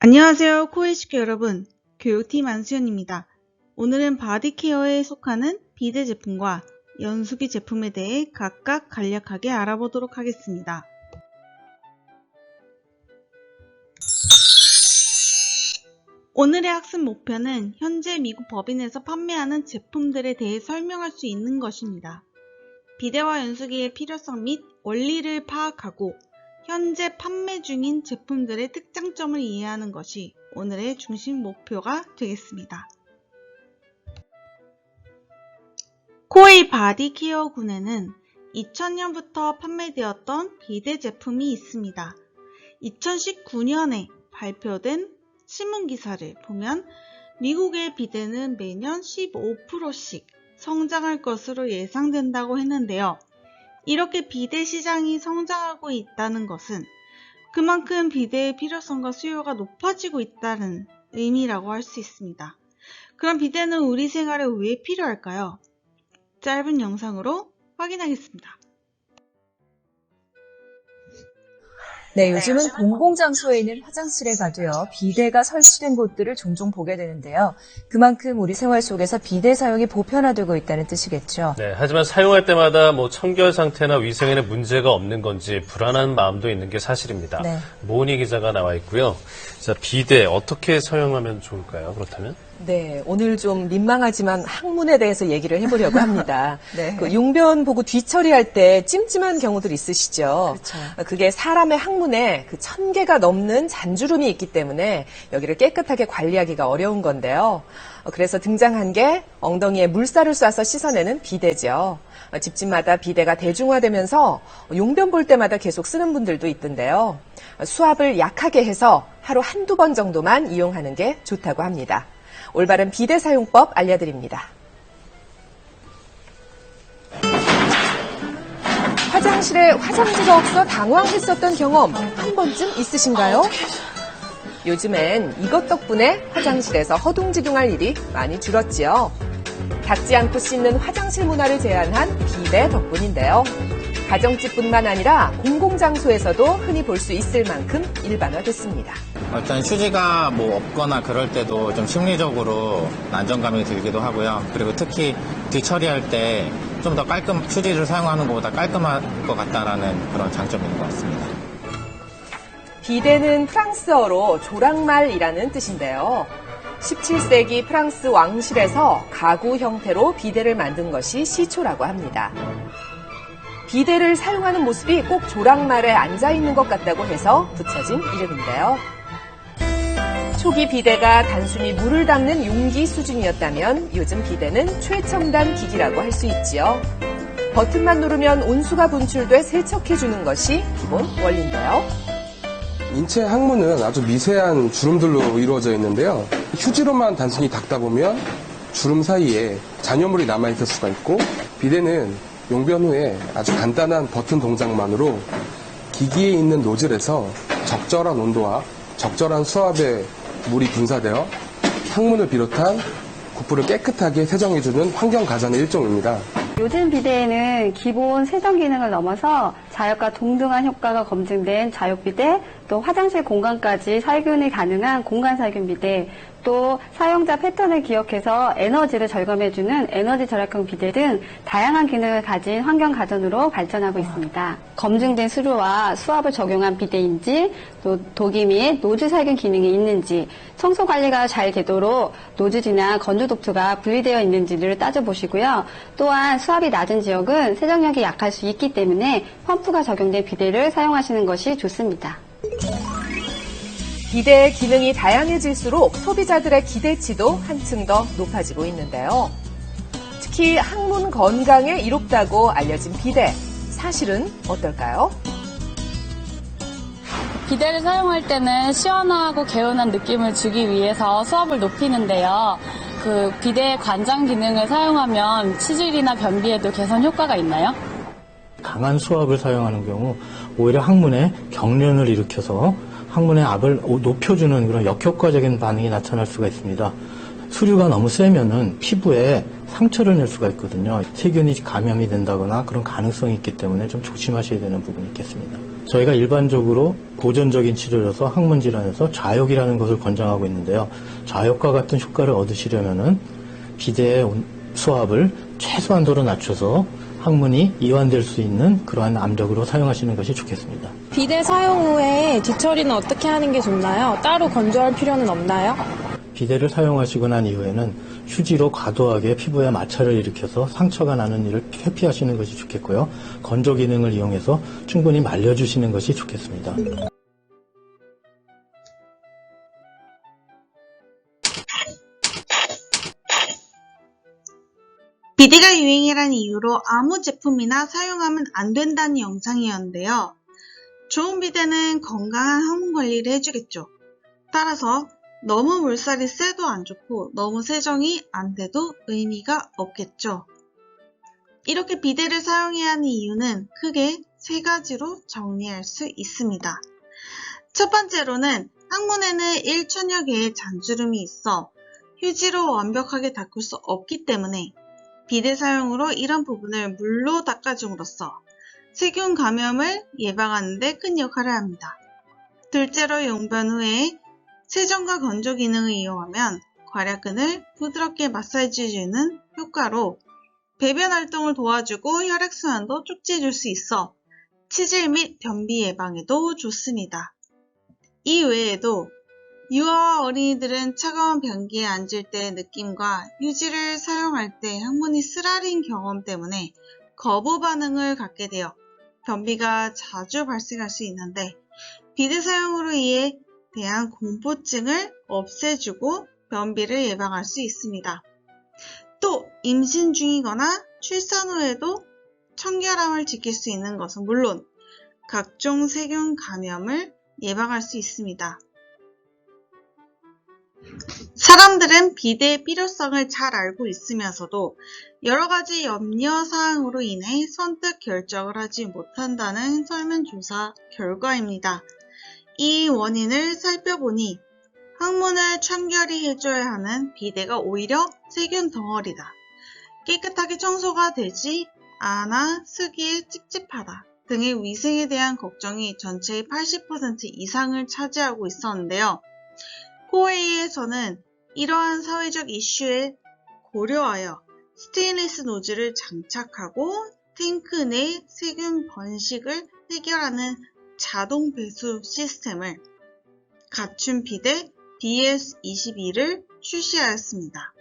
안녕하세요, 코에시크 여러분. 교육팀 안수현입니다. 오늘은 바디케어에 속하는 비데 제품과 연수기 제품에 대해 각각 간략하게 알아보도록 하겠습니다. 오늘의 학습 목표는 현재 미국 법인에서 판매하는 제품들에 대해 설명할 수 있는 것입니다. 비데와 연수기의 필요성 및 원리를 파악하고 현재 판매 중인 제품들의 특장점을 이해하는 것이 오늘의 중심 목표가 되겠습니다. 코웨이 바디 케어군에는 2000년부터 판매되었던 비데 제품이 있습니다. 2019년에 발표된 신문기사를 보면 미국의 비데는 매년 15%씩 성장할 것으로 예상된다고 했는데요. 이렇게 비데 시장이 성장하고 있다는 것은 그만큼 비데의 필요성과 수요가 높아지고 있다는 의미라고 할 수 있습니다. 그럼 비데는 우리 생활에 왜 필요할까요? 짧은 영상으로 확인하겠습니다. 네, 요즘은 공공장소에 있는 화장실에 가도요, 비데가 설치된 곳들을 종종 보게 되는데요. 그만큼 우리 생활 속에서 비데 사용이 보편화되고 있다는 뜻이겠죠. 네, 하지만 사용할 때마다 청결 상태나 위생에는 문제가 없는 건지 불안한 마음도 있는 게 사실입니다. 네. 모은희 기자가 나와 있고요. 자, 비데 어떻게 사용하면 좋을까요? 그렇다면? 네, 오늘 좀 민망하지만 학문에 대해서 얘기를 해보려고 합니다. 네. 그 용변 보고 뒤처리할 때 찜찜한 경우들 있으시죠? 그렇죠. 그게 사람의 항문에 그 1000개가 넘는 잔주름이 있기 때문에 여기를 깨끗하게 관리하기가 어려운 건데요. 그래서 등장한 게 엉덩이에 물살을 쏴서 씻어내는 비데죠. 집집마다 비데가 대중화되면서 용변 볼 때마다 계속 쓰는 분들도 있던데요. 수압을 약하게 해서 하루 한두 번 정도만 이용하는 게 좋다고 합니다. 올바른 비데 사용법 알려드립니다. 화장실에 화장지가 없어 당황했었던 경험 한 번쯤 있으신가요? 요즘엔 이것 덕분에 화장실에서 허둥지둥할 일이 많이 줄었지요. 닿지 않고 씻는 화장실 문화를 제안한 비데 덕분인데요. 가정집뿐만 아니라 공공장소에서도 흔히 볼 수 있을 만큼 일반화됐습니다. 일단 휴지가 없거나 그럴 때도 좀 심리적으로 안정감이 들기도 하고요. 그리고 특히 뒤처리할 때 좀 더 휴지를 사용하는 것보다 깔끔할 것 같다라는 그런 장점이 있는 것 같습니다. 비데는 프랑스어로 조랑말이라는 뜻인데요. 17세기 프랑스 왕실에서 가구 형태로 비데를 만든 것이 시초라고 합니다. 비데를 사용하는 모습이 꼭 조랑말에 앉아있는 것 같다고 해서 붙여진 이름인데요. 초기 비데가 단순히 물을 담는 용기 수준이었다면 요즘 비데는 최첨단 기기라고 할 수 있지요. 버튼만 누르면 온수가 분출돼 세척해주는 것이 기본 원리인데요. 인체 항문은 아주 미세한 주름들로 이루어져 있는데요. 휴지로만 단순히 닦다 보면 주름 사이에 잔여물이 남아있을 수가 있고, 비데는 용변 후에 아주 간단한 버튼 동작만으로 기기에 있는 노즐에서 적절한 온도와 적절한 수압의 물이 분사되어 항문을 비롯한 구풀을 깨끗하게 세정해주는 환경 가전의 일종입니다. 요즘 비데에는 기본 세정 기능을 넘어서 자역과 동등한 효과가 검증된 자역 비데, 또 화장실 공간까지 살균이 가능한 공간 살균 비데, 또 사용자 패턴을 기억해서 에너지를 절감해주는 에너지 절약형 비데 등 다양한 기능을 가진 환경 가전으로 발전하고 있습니다. 검증된 수류와 수압을 적용한 비데인지, 또 도기 및 노즐 살균 기능이 있는지, 청소 관리가 잘 되도록 노즐이나 건조 독투가 분리되어 있는지를 따져보시고요. 또한 수압이 낮은 지역은 세정력이 약할 수 있기 때문에 펌프가 적용된 비데를 사용하시는 것이 좋습니다. 비데의 기능이 다양해질수록 소비자들의 기대치도 한층 더 높아지고 있는데요. 특히 항문 건강에 이롭다고 알려진 비데, 사실은 어떨까요? 비데를 사용할 때는 시원하고 개운한 느낌을 주기 위해서 수압을 높이는데요. 그 비데의 관장 기능을 사용하면 치질이나 변비에도 개선 효과가 있나요? 강한 수압을 사용하는 경우 오히려 항문에 경련을 일으켜서 항문의 압을 높여주는 그런 역효과적인 반응이 나타날 수가 있습니다. 수류가 너무 세면은 피부에 상처를 낼 수가 있거든요. 세균이 감염이 된다거나 그런 가능성이 있기 때문에 좀 조심하셔야 되는 부분이 있겠습니다. 저희가 일반적으로 고전적인 치료로서 항문 질환에서 좌욕이라는 것을 권장하고 있는데요. 좌욕과 같은 효과를 얻으시려면은 비대의 수압을 최소한도로 낮춰서 항문이 이완될 수 있는 그러한 압력으로 사용하시는 것이 좋겠습니다. 비데 사용 후에 뒤처리는 어떻게 하는 게 좋나요? 따로 건조할 필요는 없나요? 비데를 사용하시고 난 이후에는 휴지로 과도하게 피부에 마찰을 일으켜서 상처가 나는 일을 회피하시는 것이 좋겠고요. 건조 기능을 이용해서 충분히 말려주시는 것이 좋겠습니다. 비데가 유행이란 이유로 아무 제품이나 사용하면 안 된다는 영상이었는데요. 좋은 비데는 건강한 항문 관리를 해주겠죠. 따라서 너무 물살이 세도 안 좋고 너무 세정이 안 돼도 의미가 없겠죠. 이렇게 비데를 사용해야 하는 이유는 크게 세 가지로 정리할 수 있습니다. 첫 번째로는 항문에는 1천여 개의 잔주름이 있어 휴지로 완벽하게 닦을 수 없기 때문에 비데 사용으로 이런 부분을 물로 닦아줌으로써 세균 감염을 예방하는 데 큰 역할을 합니다. 둘째로 용변 후에 세정과 건조 기능을 이용하면 괄약근을 부드럽게 마사지해주는 효과로 배변 활동을 도와주고 혈액순환도 쪽지해줄 수 있어 치질 및 변비 예방에도 좋습니다. 이 외에도 유아와 어린이들은 차가운 변기에 앉을 때의 느낌과 휴지를 사용할 때 항문이 쓰라린 경험 때문에 거부 반응을 갖게 되어 변비가 자주 발생할 수 있는데 비데 사용으로 인해 대한 공포증을 없애주고 변비를 예방할 수 있습니다. 또 임신 중이거나 출산 후에도 청결함을 지킬 수 있는 것은 물론 각종 세균 감염을 예방할 수 있습니다. 사람들은 비데의 필요성을 잘 알고 있으면서도 여러 가지 염려사항으로 인해 선뜻 결정을 하지 못한다는 설문조사 결과입니다. 이 원인을 살펴보니 항문을 청결히 해줘야 하는 비데가 오히려 세균 덩어리다, 깨끗하게 청소가 되지 않아 쓰기에 찝찝하다 등의 위생에 대한 걱정이 전체의 80% 이상을 차지하고 있었는데요. 코웨이에서는 이러한 사회적 이슈에 고려하여 스테인리스 노즐을 장착하고 탱크 내 세균 번식을 해결하는 자동 배수 시스템을 갖춘 비데 BS22를 출시하였습니다.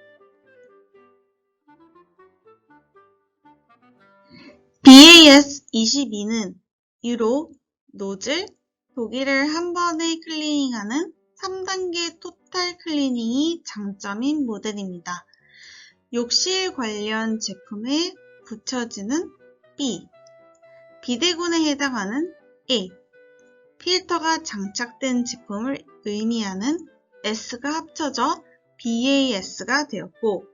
BS22는 유로, 노즐, 독일을 한 번에 클리닝하는 3단계 토탈 클리닝이 장점인 모델입니다. 욕실 관련 제품에 붙여지는 B, 비데군에 해당하는 A, 필터가 장착된 제품을 의미하는 S가 합쳐져 BAS가 되었고,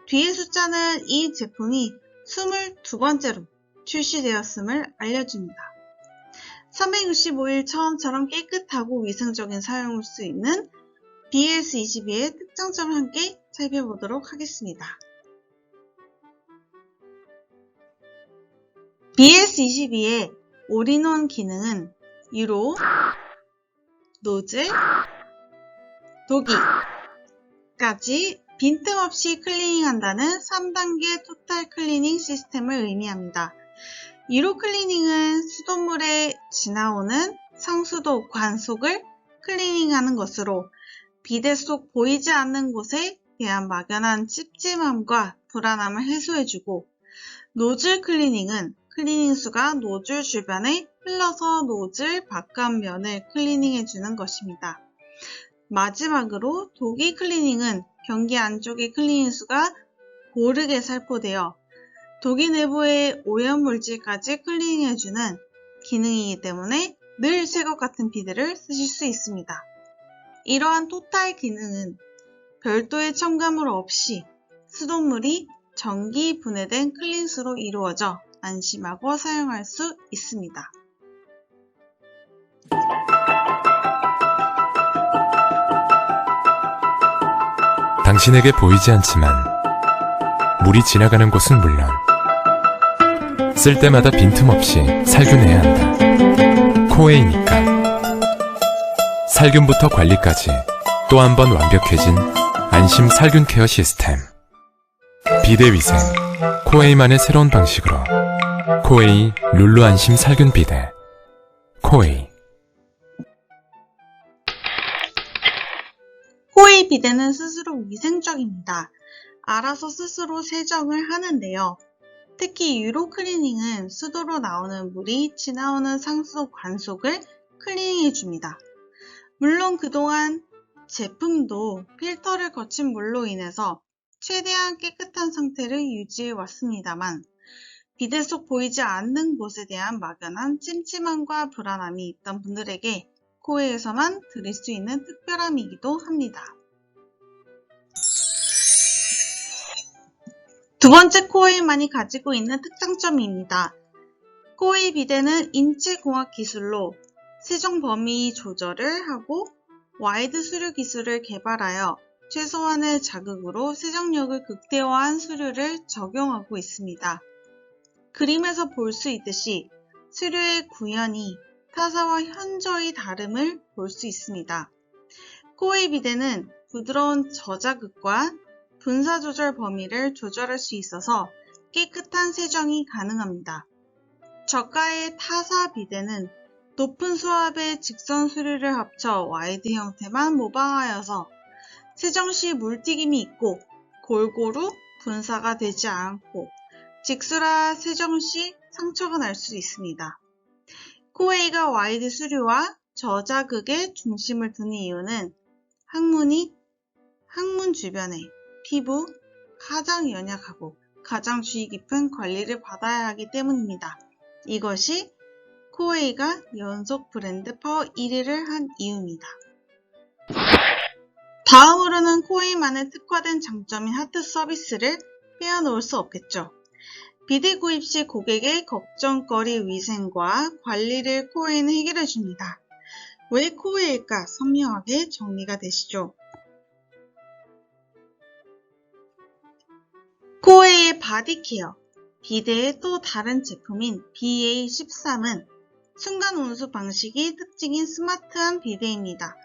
뒤의 숫자는 이 제품이 22번째로 출시되었음을 알려줍니다. 365일 처음처럼 깨끗하고 위생적인 사용할 수 있는 BS22의 특장점을 함께 살펴보도록 하겠습니다. BS22의 올인원 기능은 유로, 노즐, 독이까지 빈틈없이 클리닝한다는 3단계 토탈 클리닝 시스템을 의미합니다. 유로 클리닝은 수돗물에 지나오는 상수도 관속을 클리닝하는 것으로 비데 속 보이지 않는 곳에 대한 막연한 찝찝함과 불안함을 해소해주고, 노즐 클리닝은 클리닝 수가 노즐 주변에 흘러서 노즐 바깥면을 클리닝해주는 것입니다. 마지막으로 독이 클리닝은 변기 안쪽의 클리닝 수가 고르게 살포되어 독이 내부의 오염물질까지 클리닝해주는 기능이기 때문에 늘 새 것 같은 비데를 쓰실 수 있습니다. 이러한 토탈 기능은 별도의 첨가물 없이 수돗물이 전기 분해된 클린수로 이루어져 안심하고 사용할 수 있습니다. 당신에게 보이지 않지만 물이 지나가는 곳은 물론 쓸 때마다 빈틈없이 살균해야 한다. 코웨이니까. 살균부터 관리까지 또 한 번 완벽해진 안심 살균 케어 시스템. 비대 위생, 코웨이만의 새로운 방식으로. 코웨이 룰루 안심 살균 비대. 코웨이. 코웨이 비데는 스스로 위생적입니다. 알아서 스스로 세정을 하는데요. 특히 유로 클리닝은 수도로 나오는 물이 지나오는 상수 관속을 클리닝해줍니다. 물론 그동안 제품도 필터를 거친 물로 인해서 최대한 깨끗한 상태를 유지해 왔습니다만 비데 속 보이지 않는 곳에 대한 막연한 찜찜함과 불안함이 있던 분들에게 코웨이에서만 드릴 수 있는 특별함이기도 합니다. 두 번째 코웨이만이 가지고 있는 특장점입니다. 코웨이 비데는 인체공학 기술로 세정 범위 조절을 하고 와이드 수류 기술을 개발하여 최소한의 자극으로 세정력을 극대화한 수류를 적용하고 있습니다. 그림에서 볼 수 있듯이 수류의 구현이 타사와 현저히 다름을 볼 수 있습니다. 코웨이 비데는 부드러운 저자극과 분사 조절 범위를 조절할 수 있어서 깨끗한 세정이 가능합니다. 저가의 타사 비데는 높은 수압의 직선 수류를 합쳐 와이드 형태만 모방하여서 세정 시 물튀김이 있고 골고루 분사가 되지 않고 직수라 세정 시 상처가 날 수 있습니다. 코웨이가 와이드 수류와 저자극에 중심을 두는 이유는 항문 주변에 피부 가장 연약하고 가장 주의 깊은 관리를 받아야 하기 때문입니다. 이것이 코웨이가 연속 브랜드 파워 1위를 한 이유입니다. 다음으로는 코웨이만의 특화된 장점인 하트 서비스를 빼어놓을 수 없겠죠. 비데 구입 시 고객의 걱정거리 위생과 관리를 코웨이는 해결해줍니다. 왜 코웨이일까 선명하게 정리가 되시죠. 코웨이의 바디케어, 비데의 또 다른 제품인 BA13은 순간 온수 방식이 특징인 스마트한 비데입니다.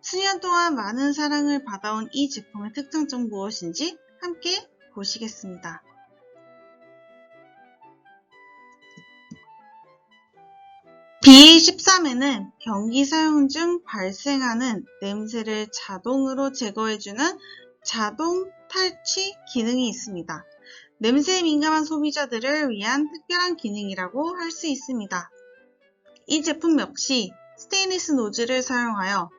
수년 동안 많은 사랑을 받아온 이 제품의 특장점 무엇인지 함께 보시겠습니다. BA13에는 변기 사용 중 발생하는 냄새를 자동으로 제거해주는 자동 탈취 기능이 있습니다. 냄새에 민감한 소비자들을 위한 특별한 기능이라고 할 수 있습니다. 이 제품 역시 스테인리스 노즐을 사용하여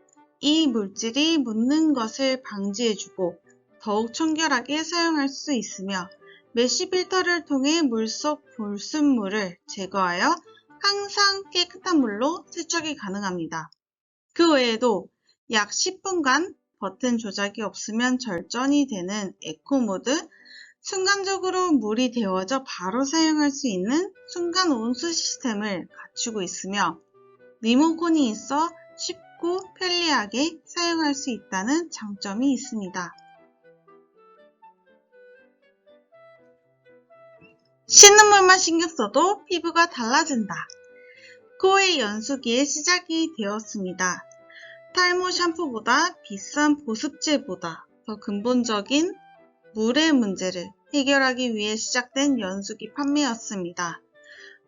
이 물질이 묻는 것을 방지해주고 더욱 청결하게 사용할 수 있으며 메쉬 필터를 통해 물 속 불순물을 제거하여 항상 깨끗한 물로 세척이 가능합니다. 그 외에도 약 10분간 버튼 조작이 없으면 절전이 되는 에코모드, 순간적으로 물이 데워져 바로 사용할 수 있는 순간 온수 시스템을 갖추고 있으며 리모컨이 있어 쉽고 편리하게 사용할 수 있다는 장점이 있습니다. 씻는 물만 신경 써도 피부가 달라진다. 코웨이 연수기의 시작이 되었습니다. 탈모 샴푸보다 비싼 보습제보다 더 근본적인 물의 문제를 해결하기 위해 시작된 연수기 판매였습니다.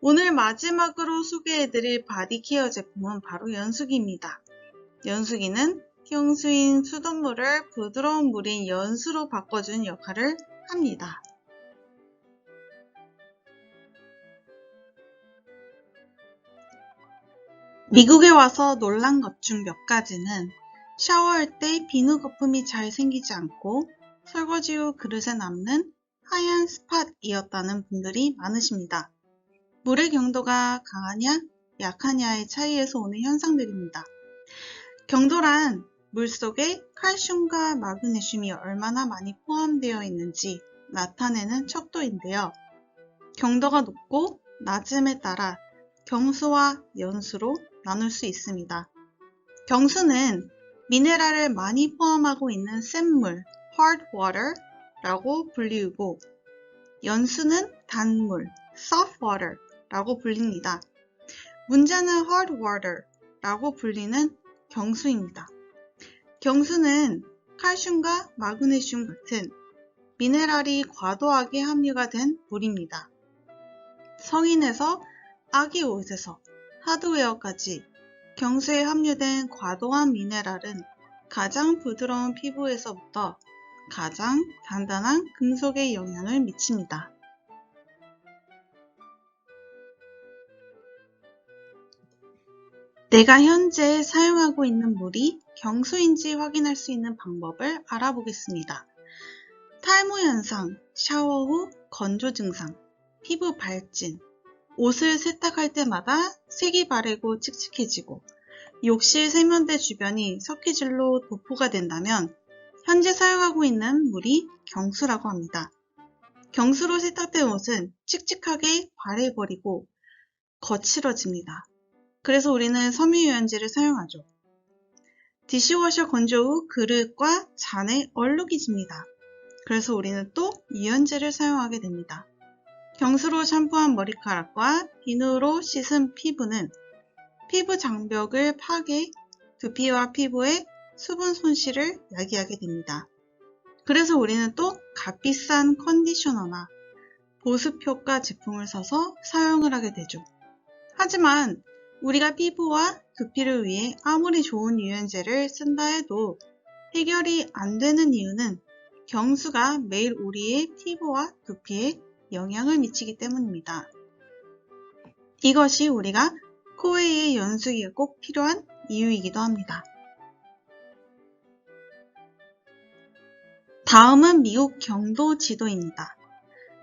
오늘 마지막으로 소개해드릴 바디케어 제품은 바로 연수기입니다. 연수기는 평소인 수돗물을 부드러운 물인 연수로 바꿔주는 역할을 합니다. 미국에 와서 놀란 것 중 몇 가지는 샤워할 때 비누 거품이 잘 생기지 않고 설거지 후 그릇에 남는 하얀 스팟이었다는 분들이 많으십니다. 물의 경도가 강하냐 약하냐의 차이에서 오는 현상들입니다. 경도란 물속에 칼슘과 마그네슘이 얼마나 많이 포함되어 있는지 나타내는 척도인데요. 경도가 높고 낮음에 따라 경수와 연수로 나눌 수 있습니다. 경수는 미네랄을 많이 포함하고 있는 센물, hard water 라고 불리우고 연수는 단물, soft water 라고 불립니다. 문제는 hard water라고 불리는 경수입니다. 경수는 칼슘과 마그네슘 같은 미네랄이 과도하게 함유가 된 물입니다. 성인에서 아기 옷에서 하드웨어까지 경수에 함유된 과도한 미네랄은 가장 부드러운 피부에서부터 가장 단단한 금속에 영향을 미칩니다. 내가 현재 사용하고 있는 물이 경수인지 확인할 수 있는 방법을 알아보겠습니다. 탈모 현상, 샤워 후 건조 증상, 피부 발진, 옷을 세탁할 때마다 색이 바래고 칙칙해지고 욕실 세면대 주변이 석회질로 도포가 된다면 현재 사용하고 있는 물이 경수라고 합니다. 경수로 세탁된 옷은 칙칙하게 바래버리고 거칠어집니다. 그래서 우리는 섬유유연제를 사용하죠. 디시워셔 건조 후 그릇과 잔에 얼룩이 집니다. 그래서 우리는 또 유연제를 사용하게 됩니다. 경수로 샴푸한 머리카락과 비누로 씻은 피부는 피부 장벽을 파괴, 두피와 피부의 수분 손실을 야기하게 됩니다. 그래서 우리는 또 값비싼 컨디셔너나 보습 효과 제품을 사서 사용을 하게 되죠. 하지만 우리가 피부와 두피를 위해 아무리 좋은 유연제를 쓴다 해도 해결이 안 되는 이유는 경수가 매일 우리의 피부와 두피에 영향을 미치기 때문입니다. 이것이 우리가 코웨이의 연수기가 꼭 필요한 이유이기도 합니다. 다음은 미국 경도 지도입니다.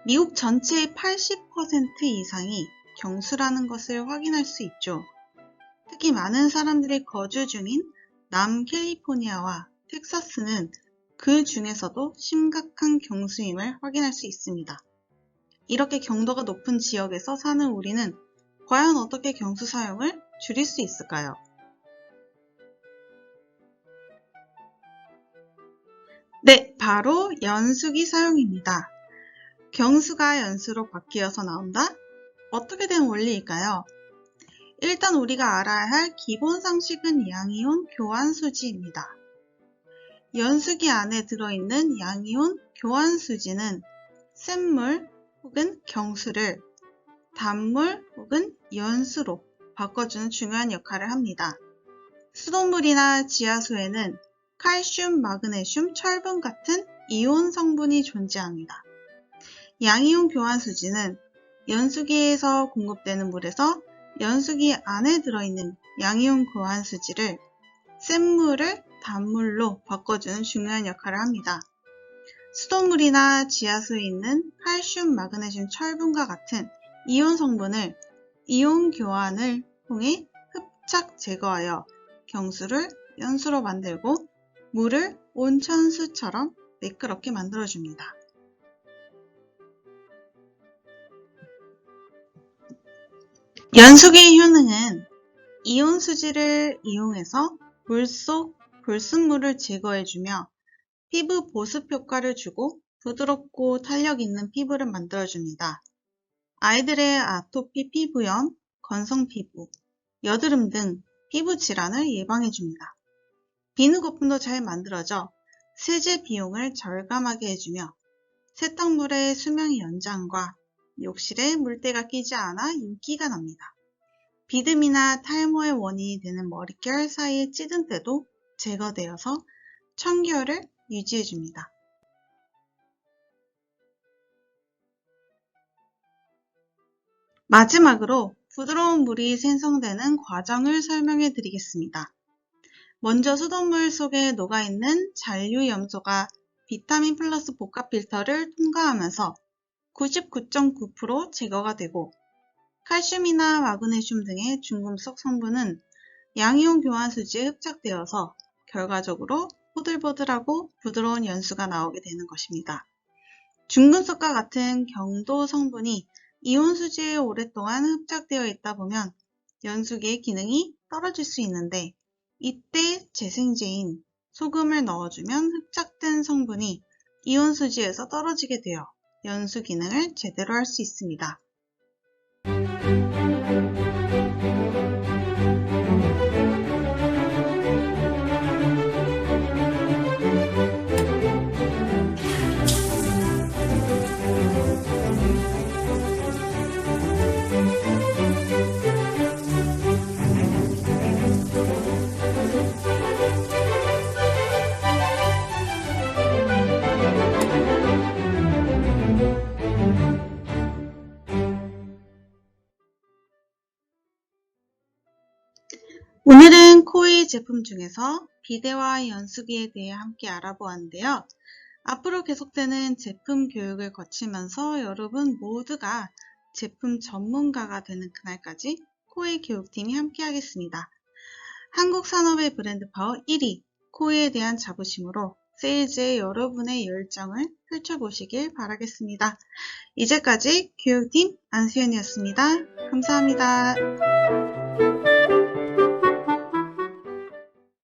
미국 전체의 80% 이상이 경수라는 것을 확인할 수 있죠. 특히 많은 사람들이 거주 중인 남캘리포니아와 텍사스는 그 중에서도 심각한 경수임을 확인할 수 있습니다. 이렇게 경도가 높은 지역에서 사는 우리는 과연 어떻게 경수 사용을 줄일 수 있을까요? 네, 바로 연수기 사용입니다. 경수가 연수로 바뀌어서 나온다? 어떻게 된 원리일까요? 일단 우리가 알아야 할 기본 상식은 양이온 교환수지입니다. 연수기 안에 들어있는 양이온 교환수지는 샘물 혹은 경수를 단물 혹은 연수로 바꿔주는 중요한 역할을 합니다. 수돗물이나 지하수에는 칼슘, 마그네슘, 철분 같은 이온 성분이 존재합니다. 양이온 교환수지는 연수기에서 공급되는 물에서 연수기 안에 들어있는 양이온 교환수지를 샘물을 단물로 바꿔주는 중요한 역할을 합니다. 수돗물이나 지하수에 있는 칼슘, 마그네슘, 철분과 같은 이온 성분을 이온 교환을 통해 흡착 제거하여 경수를 연수로 만들고 물을 온천수처럼 매끄럽게 만들어줍니다. 연수기의 효능은 이온 수지를 이용해서 물 속 불순물을 제거해주며 피부 보습 효과를 주고 부드럽고 탄력 있는 피부를 만들어줍니다. 아이들의 아토피 피부염, 건성 피부, 여드름 등 피부 질환을 예방해줍니다. 비누 거품도 잘 만들어져 세제 비용을 절감하게 해주며 세탁물의 수명 연장과 욕실에 물때가 끼지 않아 윤기가 납니다. 비듬이나 탈모의 원인이 되는 머릿결 사이의 찌든 때도 제거되어서 청결을 유지해줍니다. 마지막으로 부드러운 물이 생성되는 과정을 설명해 드리겠습니다. 먼저 수돗물 속에 녹아있는 잔류 염소가 비타민 플러스 복합 필터를 통과하면서 99.9% 제거가 되고 칼슘이나 마그네슘 등의 중금속 성분은 양이온 교환수지에 흡착되어서 결과적으로 보들보들하고 부드러운 연수가 나오게 되는 것입니다. 중금속과 같은 경도 성분이 이온 수지에 오랫동안 흡착되어 있다 보면 연수기의 기능이 떨어질 수 있는데 이때 재생제인 소금을 넣어주면 흡착된 성분이 이온 수지에서 떨어지게 되어 연수 기능을 제대로 할 수 있습니다. 제품 중에서 비데와 연수기에 대해 함께 알아보았는데요. 앞으로 계속되는 제품 교육을 거치면서 여러분 모두가 제품 전문가가 되는 그날까지 코웨이 교육팀이 함께 하겠습니다. 한국 산업의 브랜드 파워 1위, 코웨이에 대한 자부심으로 세일즈의 여러분의 열정을 펼쳐보시길 바라겠습니다. 이제까지 교육팀 안수연이었습니다. 감사합니다.